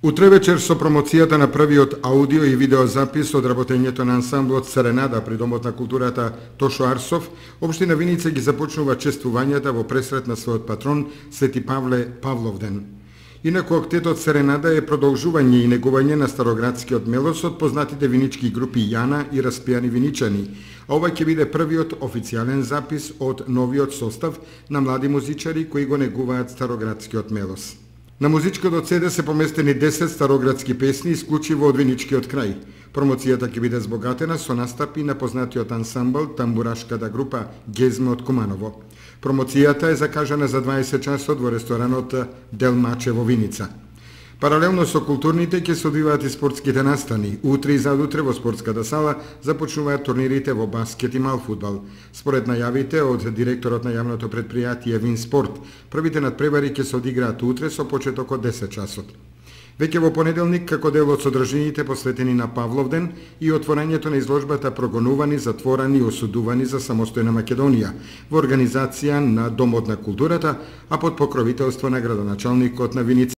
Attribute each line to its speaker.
Speaker 1: Утре вечер со промоцијата на првиот аудио и видеозапис од работењето на ансамблот Серенада при Домот на културата Тошо Арсов, општина Виница ги започнува чествувањата во пресрет на својот патрон Свети Павле Павловден. Инаку актетот Серенада е продолжување и негување на староградскиот мелос од познатите винички групи Јана и Распијани виничани, а ова ќе биде првиот официјален запис од новиот состав на млади музичари кои го негуваат староградскиот мелос. На музичкото CD се поместени 10 староградски песни исклучиво од виничкиот крај. Промоцијата ќе биде збогатена со настапи на познатиот ансамбл тамбурашката група Гезме од Куманово. Промоцијата е закажана за 20 часот во ресторанот Делмаче во Виница. Паралелно со културните ќе се одвиваат и спортските настани. Утре и задутре во спортската сала започнуваат турнирите во баскет и малфудбал. Според најавите од директорот на јавното предпријатие Винспорт, првите надпревари ќе се одиграат утре со почеток од 10 часот. Веќе во понеделник, како дел од содржините посветени на Павловден и отворањето на изложбата Прогонувани, затворани и осудувани за самостојна Македонија во организација на Домот на културата, а под покровителство на градоначалникот на Виница